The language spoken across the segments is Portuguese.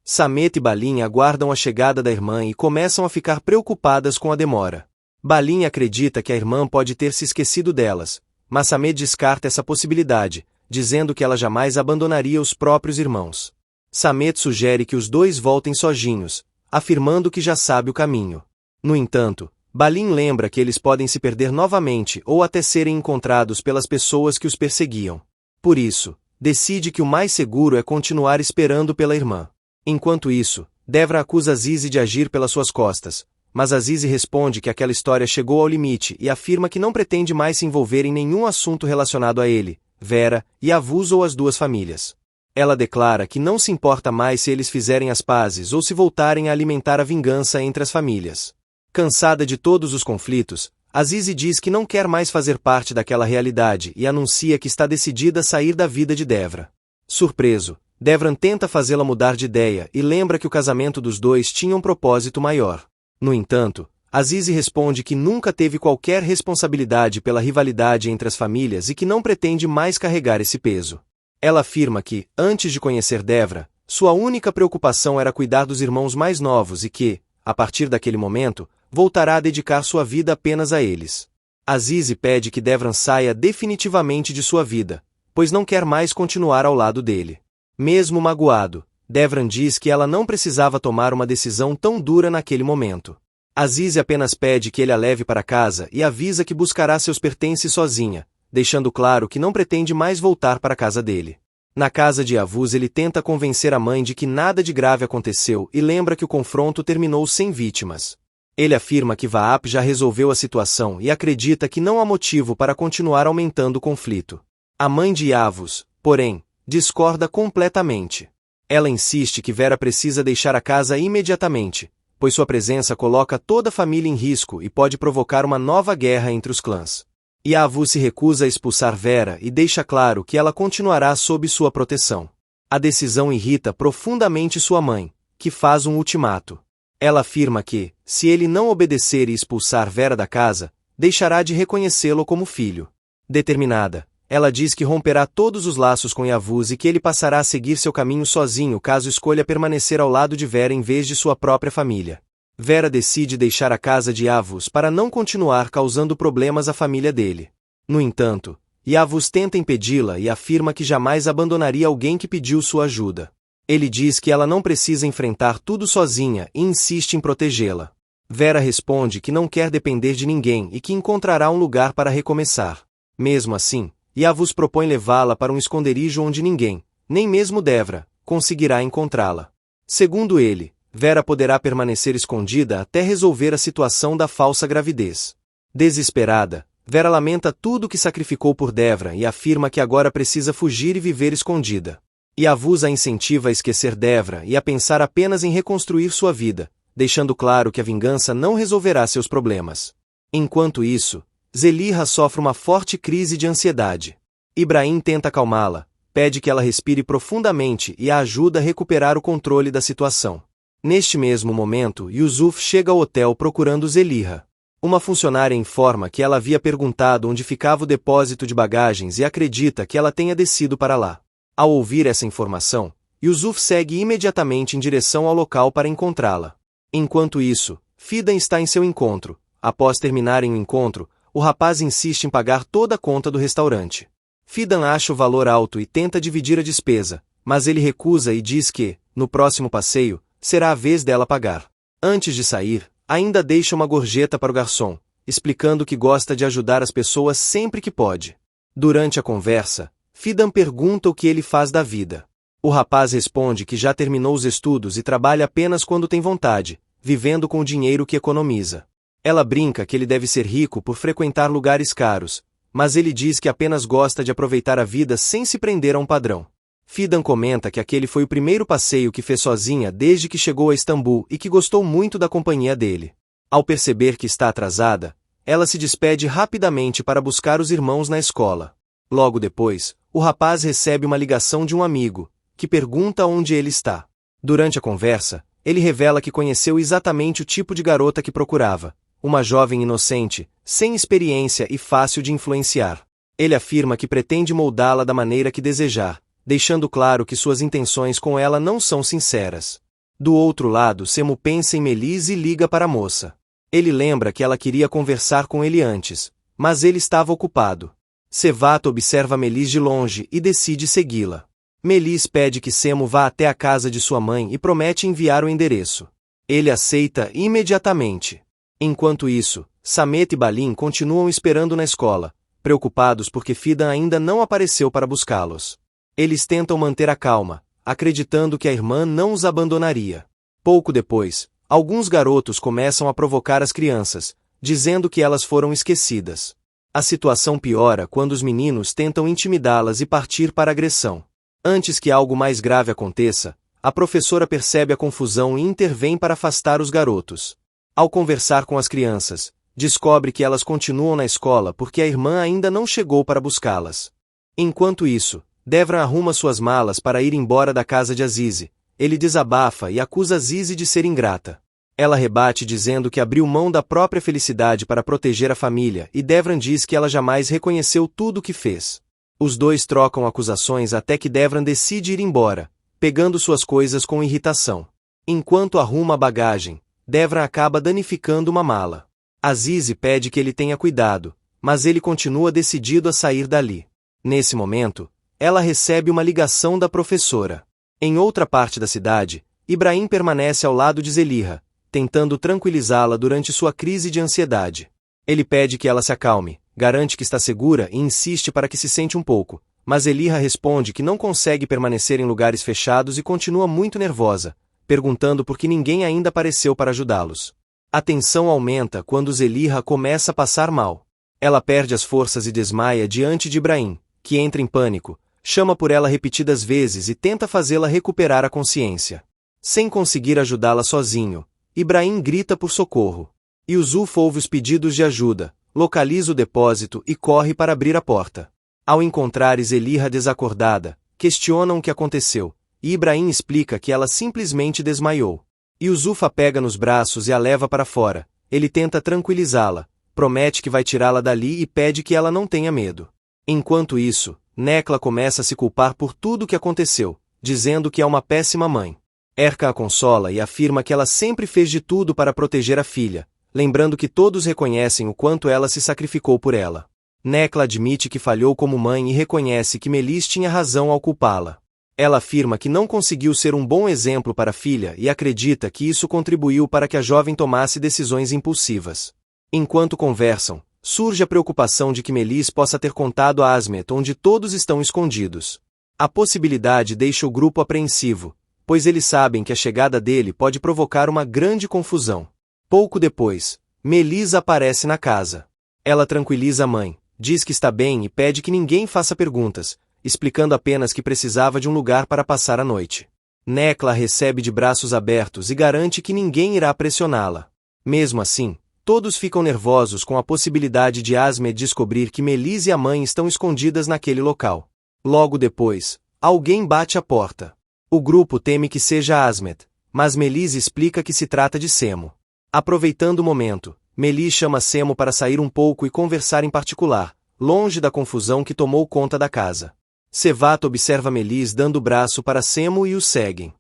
Samet e Balin aguardam a chegada da irmã e começam a ficar preocupadas com a demora. Balin acredita que a irmã pode ter se esquecido delas, mas Samet descarta essa possibilidade, dizendo que ela jamais abandonaria os próprios irmãos. Samet sugere que os dois voltem sozinhos, afirmando que já sabe o caminho. No entanto, Balin lembra que eles podem se perder novamente ou até serem encontrados pelas pessoas que os perseguiam. Por isso, decide que o mais seguro é continuar esperando pela irmã. Enquanto isso, Devra acusa Azize de agir pelas suas costas, mas Azize responde que aquela história chegou ao limite e afirma que não pretende mais se envolver em nenhum assunto relacionado a ele, Vera, Yavuz ou as duas famílias. Ela declara que não se importa mais se eles fizerem as pazes ou se voltarem a alimentar a vingança entre as famílias. Cansada de todos os conflitos, Azize diz que não quer mais fazer parte daquela realidade e anuncia que está decidida a sair da vida de Devra. Surpreso, Devran tenta fazê-la mudar de ideia e lembra que o casamento dos dois tinha um propósito maior. No entanto, Azize responde que nunca teve qualquer responsabilidade pela rivalidade entre as famílias e que não pretende mais carregar esse peso. Ela afirma que, antes de conhecer Devra, sua única preocupação era cuidar dos irmãos mais novos e que, a partir daquele momento, voltará a dedicar sua vida apenas a eles. Azize pede que Devran saia definitivamente de sua vida, pois não quer mais continuar ao lado dele. Mesmo magoado, Devran diz que ela não precisava tomar uma decisão tão dura naquele momento. Azize apenas pede que ele a leve para casa e avisa que buscará seus pertences sozinha, deixando claro que não pretende mais voltar para a casa dele. Na casa de Yavuz ele tenta convencer a mãe de que nada de grave aconteceu e lembra que o confronto terminou sem vítimas. Ele afirma que Vaap já resolveu a situação e acredita que não há motivo para continuar aumentando o conflito. A mãe de Yavuz, porém, discorda completamente. Ela insiste que Vera precisa deixar a casa imediatamente, pois sua presença coloca toda a família em risco e pode provocar uma nova guerra entre os clãs. Yavuz se recusa a expulsar Vera e deixa claro que ela continuará sob sua proteção. A decisão irrita profundamente sua mãe, que faz um ultimato. Ela afirma que, se ele não obedecer e expulsar Vera da casa, deixará de reconhecê-lo como filho. Determinada, ela diz que romperá todos os laços com Yavuz e que ele passará a seguir seu caminho sozinho caso escolha permanecer ao lado de Vera em vez de sua própria família. Vera decide deixar a casa de Yavuz para não continuar causando problemas à família dele. No entanto, Yavuz tenta impedi-la e afirma que jamais abandonaria alguém que pediu sua ajuda. Ele diz que ela não precisa enfrentar tudo sozinha e insiste em protegê-la. Vera responde que não quer depender de ninguém e que encontrará um lugar para recomeçar. Mesmo assim, Yavuz propõe levá-la para um esconderijo onde ninguém, nem mesmo Devra, conseguirá encontrá-la. Segundo ele, Vera poderá permanecer escondida até resolver a situação da falsa gravidez. Desesperada, Vera lamenta tudo que sacrificou por Devra e afirma que agora precisa fugir e viver escondida. Yavuz a incentiva a esquecer Devra e a pensar apenas em reconstruir sua vida, deixando claro que a vingança não resolverá seus problemas. Enquanto isso, Zeliha sofre uma forte crise de ansiedade. Ibrahim tenta acalmá-la, pede que ela respire profundamente e a ajuda a recuperar o controle da situação. Neste mesmo momento, Yusuf chega ao hotel procurando Zeliha. Uma funcionária informa que ela havia perguntado onde ficava o depósito de bagagens e acredita que ela tenha descido para lá. Ao ouvir essa informação, Yusuf segue imediatamente em direção ao local para encontrá-la. Enquanto isso, Fidan está em seu encontro. Após terminarem o encontro, o rapaz insiste em pagar toda a conta do restaurante. Fidan acha o valor alto e tenta dividir a despesa, mas ele recusa e diz que, no próximo passeio, será a vez dela pagar. Antes de sair, ainda deixa uma gorjeta para o garçom, explicando que gosta de ajudar as pessoas sempre que pode. Durante a conversa, Fidan pergunta o que ele faz da vida. O rapaz responde que já terminou os estudos e trabalha apenas quando tem vontade, vivendo com o dinheiro que economiza. Ela brinca que ele deve ser rico por frequentar lugares caros, mas ele diz que apenas gosta de aproveitar a vida sem se prender a um padrão. Fidan comenta que aquele foi o primeiro passeio que fez sozinha desde que chegou a Istambul e que gostou muito da companhia dele. Ao perceber que está atrasada, ela se despede rapidamente para buscar os irmãos na escola. Logo depois, o rapaz recebe uma ligação de um amigo, que pergunta onde ele está. Durante a conversa, ele revela que conheceu exatamente o tipo de garota que procurava, uma jovem inocente, sem experiência e fácil de influenciar. Ele afirma que pretende moldá-la da maneira que desejar, deixando claro que suas intenções com ela não são sinceras. Do outro lado, Semo pensa em Melis e liga para a moça. Ele lembra que ela queria conversar com ele antes, mas ele estava ocupado. Sevato observa Melis de longe e decide segui-la. Melis pede que Semo vá até a casa de sua mãe e promete enviar o endereço. Ele aceita imediatamente. Enquanto isso, Samet e Balin continuam esperando na escola, preocupados porque Fidan ainda não apareceu para buscá-los. Eles tentam manter a calma, acreditando que a irmã não os abandonaria. Pouco depois, alguns garotos começam a provocar as crianças, dizendo que elas foram esquecidas. A situação piora quando os meninos tentam intimidá-las e partir para a agressão. Antes que algo mais grave aconteça, a professora percebe a confusão e intervém para afastar os garotos. Ao conversar com as crianças, descobre que elas continuam na escola porque a irmã ainda não chegou para buscá-las. Enquanto isso, Devran arruma suas malas para ir embora da casa de Azize. Ele desabafa e acusa Azize de ser ingrata. Ela rebate dizendo que abriu mão da própria felicidade para proteger a família e Devran diz que ela jamais reconheceu tudo o que fez. Os dois trocam acusações até que Devran decide ir embora, pegando suas coisas com irritação. Enquanto arruma a bagagem, Devran acaba danificando uma mala. Azize pede que ele tenha cuidado, mas ele continua decidido a sair dali. Nesse momento, ela recebe uma ligação da professora. Em outra parte da cidade, Ibrahim permanece ao lado de Zelihra, tentando tranquilizá-la durante sua crise de ansiedade. Ele pede que ela se acalme, garante que está segura e insiste para que se sente um pouco, mas Zelihra responde que não consegue permanecer em lugares fechados e continua muito nervosa, perguntando por que ninguém ainda apareceu para ajudá-los. A tensão aumenta quando Zelihra começa a passar mal. Ela perde as forças e desmaia diante de Ibrahim, que entra em pânico, chama por ela repetidas vezes e tenta fazê-la recuperar a consciência. Sem conseguir ajudá-la sozinho, Ibrahim grita por socorro. Yusuf ouve os pedidos de ajuda, localiza o depósito e corre para abrir a porta. Ao encontrar Zelihra desacordada, questionam o que aconteceu, e Ibrahim explica que ela simplesmente desmaiou. Yusuf a pega nos braços e a leva para fora. Ele tenta tranquilizá-la, promete que vai tirá-la dali e pede que ela não tenha medo. Enquanto isso, Nekla começa a se culpar por tudo o que aconteceu, dizendo que é uma péssima mãe. Erka a consola e afirma que ela sempre fez de tudo para proteger a filha, lembrando que todos reconhecem o quanto ela se sacrificou por ela. Nekla admite que falhou como mãe e reconhece que Melis tinha razão ao culpá-la. Ela afirma que não conseguiu ser um bom exemplo para a filha e acredita que isso contribuiu para que a jovem tomasse decisões impulsivas. Enquanto conversam, surge a preocupação de que Melis possa ter contado a Asmet onde todos estão escondidos. A possibilidade deixa o grupo apreensivo, pois eles sabem que a chegada dele pode provocar uma grande confusão. Pouco depois, Melis aparece na casa. Ela tranquiliza a mãe, diz que está bem e pede que ninguém faça perguntas, explicando apenas que precisava de um lugar para passar a noite. Nekla a recebe de braços abertos e garante que ninguém irá pressioná-la. Mesmo assim, todos ficam nervosos com a possibilidade de Asmet descobrir que Melis e a mãe estão escondidas naquele local. Logo depois, alguém bate à porta. O grupo teme que seja Asmet, mas Melis explica que se trata de Semo. Aproveitando o momento, Melis chama Semo para sair um pouco e conversar em particular, longe da confusão que tomou conta da casa. Sevat observa Melis dando o braço para Semo e os seguem.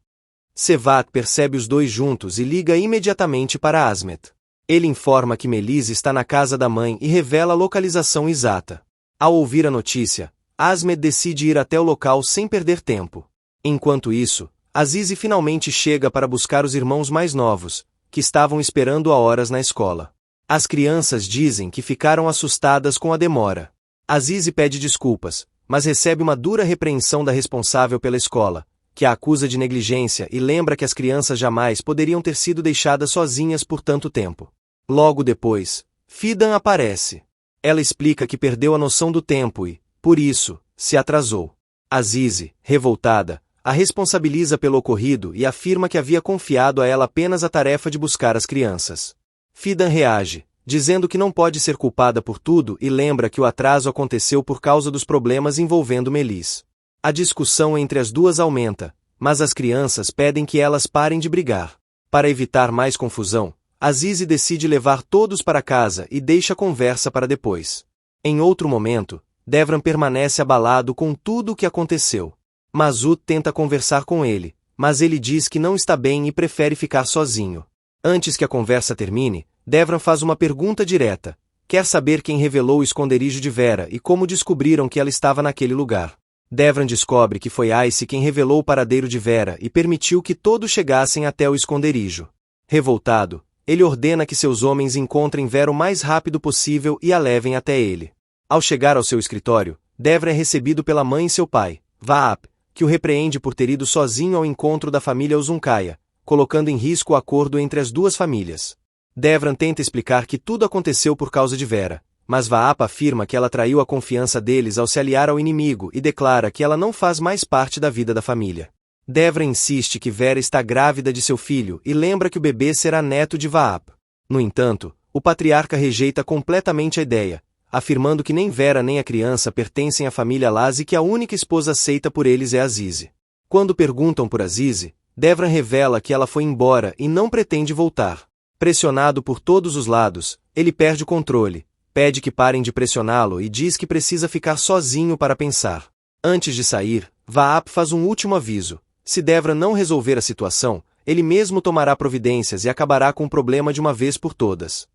Sevat percebe os dois juntos e liga imediatamente para Asmet. Ele informa que Melis está na casa da mãe e revela a localização exata. Ao ouvir a notícia, Asmet decide ir até o local sem perder tempo. Enquanto isso, Azize finalmente chega para buscar os irmãos mais novos, que estavam esperando há horas na escola. As crianças dizem que ficaram assustadas com a demora. Azize pede desculpas, mas recebe uma dura repreensão da responsável pela escola, que a acusa de negligência e lembra que as crianças jamais poderiam ter sido deixadas sozinhas por tanto tempo. Logo depois, Fidan aparece. Ela explica que perdeu a noção do tempo e, por isso, se atrasou. Azize, revoltada, a responsabiliza pelo ocorrido e afirma que havia confiado a ela apenas a tarefa de buscar as crianças. Fidan reage, dizendo que não pode ser culpada por tudo e lembra que o atraso aconteceu por causa dos problemas envolvendo Melis. A discussão entre as duas aumenta, mas as crianças pedem que elas parem de brigar. Para evitar mais confusão, Azize decide levar todos para casa e deixa a conversa para depois. Em outro momento, Devran permanece abalado com tudo o que aconteceu. Masud tenta conversar com ele, mas ele diz que não está bem e prefere ficar sozinho. Antes que a conversa termine, Devran faz uma pergunta direta. Quer saber quem revelou o esconderijo de Vera e como descobriram que ela estava naquele lugar. Devran descobre que foi Ice quem revelou o paradeiro de Vera e permitiu que todos chegassem até o esconderijo. Revoltado, ele ordena que seus homens encontrem Vera o mais rápido possível e a levem até ele. Ao chegar ao seu escritório, Devran é recebido pela mãe e seu pai, Vaap, que o repreende por ter ido sozinho ao encontro da família Uzunkaya, colocando em risco o acordo entre as duas famílias. Devran tenta explicar que tudo aconteceu por causa de Vera, mas Vaap afirma que ela traiu a confiança deles ao se aliar ao inimigo e declara que ela não faz mais parte da vida da família. Devran insiste que Vera está grávida de seu filho e lembra que o bebê será neto de Vaap. No entanto, o patriarca rejeita completamente a ideia, afirmando que nem Vera nem a criança pertencem à família Laz e que a única esposa aceita por eles é Azize. Quando perguntam por Azize, Devran revela que ela foi embora e não pretende voltar. Pressionado por todos os lados, ele perde o controle, pede que parem de pressioná-lo e diz que precisa ficar sozinho para pensar. Antes de sair, Vaap faz um último aviso. Se Devran não resolver a situação, ele mesmo tomará providências e acabará com o problema de uma vez por todas.